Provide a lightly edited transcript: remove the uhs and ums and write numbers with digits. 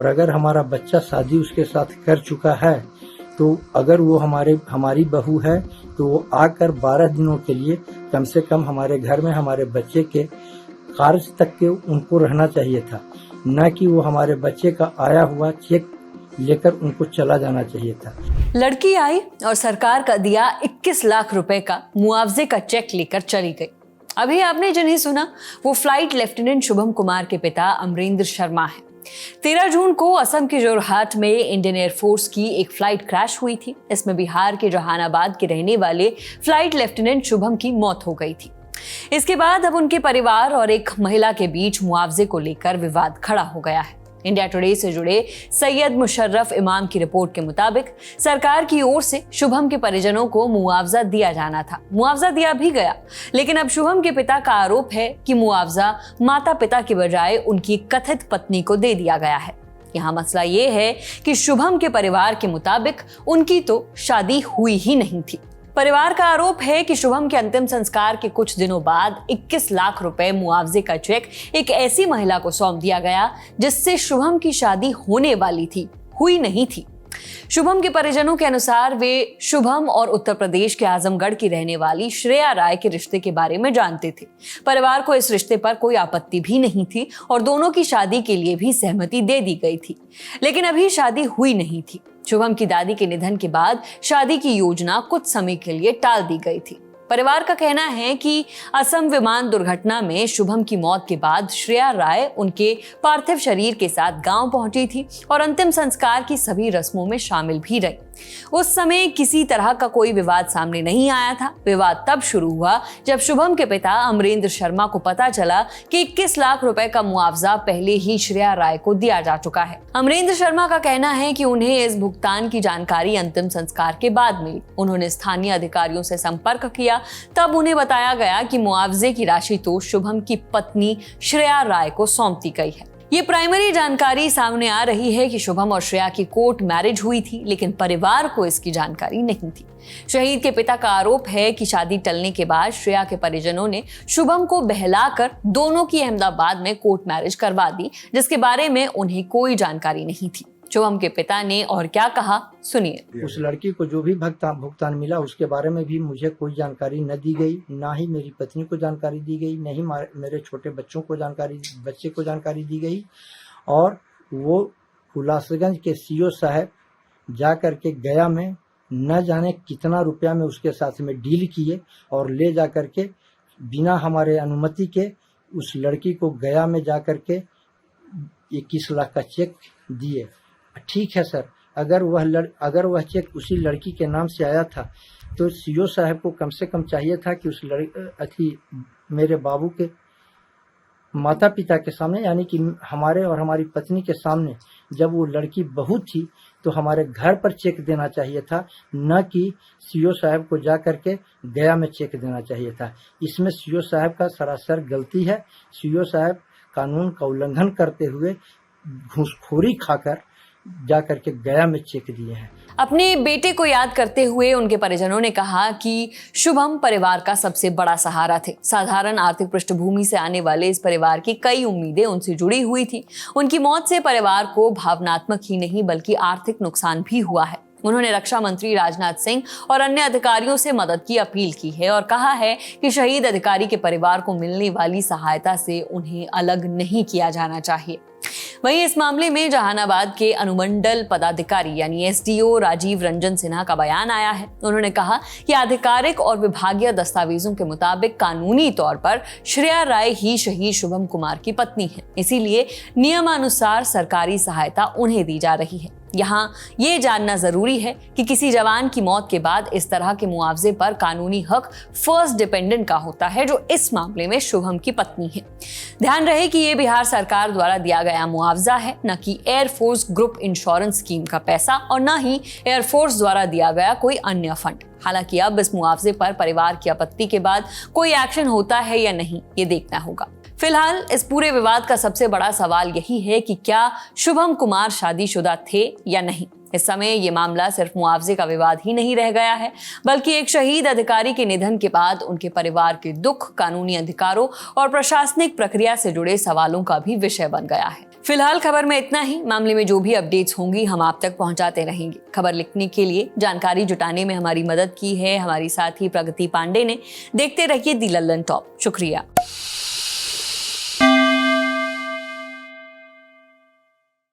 और अगर हमारा बच्चा शादी उसके साथ कर चुका है तो अगर वो हमारी बहू है तो वो आकर 12 दिनों के लिए कम से कम हमारे घर में हमारे बच्चे के कार्य तक के उनको रहना चाहिए था, न कि वो हमारे बच्चे का आया हुआ चेक लेकर उनको चला जाना चाहिए था। लड़की आई और सरकार का दिया 21 लाख रुपए का मुआवजे का चेक लेकर चली गई। अभी आपने जिन्हें सुना वो फ्लाइट लेफ्टिनेंट शुभम कुमार के पिता अमरेंद्र शर्मा हैं। 13 जून को असम के जोरहाट में इंडियन एयरफोर्स की एक फ्लाइट क्रैश हुई थी। इसमें बिहार के जहानाबाद के रहने वाले फ्लाइट लेफ्टिनेंट शुभम की मौत हो गई थी। इसके बाद अब उनके परिवार और एक महिला के बीच मुआवजे को लेकर विवाद खड़ा हो गया है। इंडिया टुडे से जुड़े सैयद मुशर्रफ इमाम की रिपोर्ट के मुताबिक सरकार की ओर से शुभम के परिजनों को मुआवजा दिया जाना था। मुआवजा दिया भी गया, लेकिन अब शुभम के पिता का आरोप है कि मुआवजा माता पिता के बजाय उनकी कथित पत्नी को दे दिया गया है। यहाँ मसला ये है कि शुभम के परिवार के मुताबिक उनकी तो शादी हुई ही नहीं थी। परिवार का आरोप है कि शुभम के अंतिम संस्कार के कुछ दिनों बाद 21 लाख रुपए मुआवजे का चेक एक ऐसी महिला को सौंप दिया गया जिससे शुभम की शादी होने वाली थी, हुई नहीं थी। शुभम के परिजनों के अनुसार वे शुभम और उत्तर प्रदेश के आजमगढ़ की रहने वाली श्रेया राय के रिश्ते के बारे में जानते थे। परिवार को इस रिश्ते पर कोई आपत्ति भी नहीं थी और दोनों की शादी के लिए भी सहमति दे दी गई थी, लेकिन अभी शादी हुई नहीं थी। शुभम की दादी के निधन के बाद शादी की योजना कुछ समय के लिए टाल दी गई थी। परिवार का कहना है कि असम विमान दुर्घटना में शुभम की मौत के बाद श्रेया राय उनके पार्थिव शरीर के साथ गांव पहुंची थी और अंतिम संस्कार की सभी रस्मों में शामिल भी रही। उस समय किसी तरह का कोई विवाद सामने नहीं आया था। विवाद तब शुरू हुआ जब शुभम के पिता अमरेंद्र शर्मा को पता चला कि 21 लाख रुपए का मुआवजा पहले ही श्रेया राय को दिया जा चुका है। अमरेंद्र शर्मा का कहना है कि उन्हें इस भुगतान की जानकारी अंतिम संस्कार के बाद मिली। उन्होंने स्थानीय अधिकारियों से संपर्क किया, तब उन्हें बताया गया कि मुआवजे की राशि तो शुभम की पत्नी श्रेया राय को सौंप दी गई है। ये प्राइमरी जानकारी सामने आ रही है कि शुभम और श्रेया की कोर्ट मैरिज हुई थी, लेकिन परिवार को इसकी जानकारी नहीं थी। शहीद के पिता का आरोप है कि शादी टलने के बाद श्रेया के परिजनों ने शुभम को बहलाकर दोनों की अहमदाबाद में कोर्ट मैरिज करवा दी, जिसके बारे में उन्हें कोई जानकारी नहीं थी। शुभम के पिता ने और क्या कहा, सुनिए। उस लड़की को जो भी भुगतान मिला उसके बारे में भी मुझे कोई जानकारी न दी गई, ना ही मेरी पत्नी को जानकारी दी गई, नहीं मेरे छोटे बच्चे को जानकारी दी गई। और वो हुलासगंज के सीओ साहब जा करके गया में न जाने कितना रुपया में उसके साथ में डील किए और ले जा करके बिना हमारे अनुमति के उस लड़की को गया में जा करके 21 लाख का चेक दिए। ठीक है सर, अगर वह चेक उसी लड़की के नाम से आया था तो सीओ साहब को कम से कम चाहिए था कि उस मेरे बाबू के माता पिता के सामने, यानी कि हमारे और हमारी पत्नी के सामने, जब वो लड़की बहू थी तो हमारे घर पर चेक देना चाहिए था, न कि सीओ साहब को जा करके गया में चेक देना चाहिए था। इसमें सीओ साहब का सरासर गलती है। सीओ साहब कानून का उल्लंघन करते हुए घूसखोरी खाकर जा करके गया में चेक दिए हैं। अपने बेटे को याद करते हुए उनके परिजनों ने कहा कि शुभम परिवार का सबसे बड़ा सहारा थे। साधारण आर्थिक पृष्ठभूमि से आने वाले इस परिवार की कई उम्मीदें उनसे जुड़ी हुई थी। उनकी मौत से परिवार को भावनात्मक ही नहीं बल्कि आर्थिक नुकसान भी हुआ है। उन्होंने रक्षा मंत्री राजनाथ सिंह और अन्य अधिकारियों से मदद की अपील की है और कहा है कि शहीद अधिकारी के परिवार को मिलने वाली सहायता से उन्हें अलग नहीं किया जाना चाहिए। वहीं इस मामले में जहानाबाद के अनुमंडल पदाधिकारी यानी एसडीओ राजीव रंजन सिन्हा का बयान आया है। उन्होंने कहा कि आधिकारिक और विभागीय दस्तावेजों के मुताबिक कानूनी तौर पर श्रेया राय ही शहीद शुभम कुमार की पत्नी है, इसीलिए नियमानुसार सरकारी सहायता उन्हें दी जा रही है। यहाँ ये जानना जरूरी है कि किसी जवान की मौत के बाद इस तरह के मुआवजे पर कानूनी हक फर्स्ट डिपेंडेंट का होता है, जो इस मामले में शुभम की पत्नी है। ध्यान रहे कि ये बिहार सरकार द्वारा दिया गया मुआवजा है, न कि एयरफोर्स ग्रुप इंश्योरेंस स्कीम का पैसा और न ही एयरफोर्स द्वारा दिया गया कोई अन्य फंड। हालांकि अब इस मुआवजे पर परिवार की आपत्ति के बाद कोई एक्शन होता है या नहीं, ये देखना होगा। फिलहाल इस पूरे विवाद का सबसे बड़ा सवाल यही है कि क्या शुभम कुमार शादीशुदा थे या नहीं। इस समय ये मामला सिर्फ मुआवजे का विवाद ही नहीं रह गया है, बल्कि एक शहीद अधिकारी के निधन के बाद उनके परिवार के दुख, कानूनी अधिकारों और प्रशासनिक प्रक्रिया से जुड़े सवालों का भी विषय बन गया है। फिलहाल खबर में इतना ही। मामले में जो भी अपडेट्स होंगी हम आप तक पहुंचाते रहेंगे। खबर लिखने के लिए, जानकारी जुटाने में हमारी मदद की है हमारी साथी प्रगति पांडे ने। देखते रहिए दी लल्लन टॉप। शुक्रिया।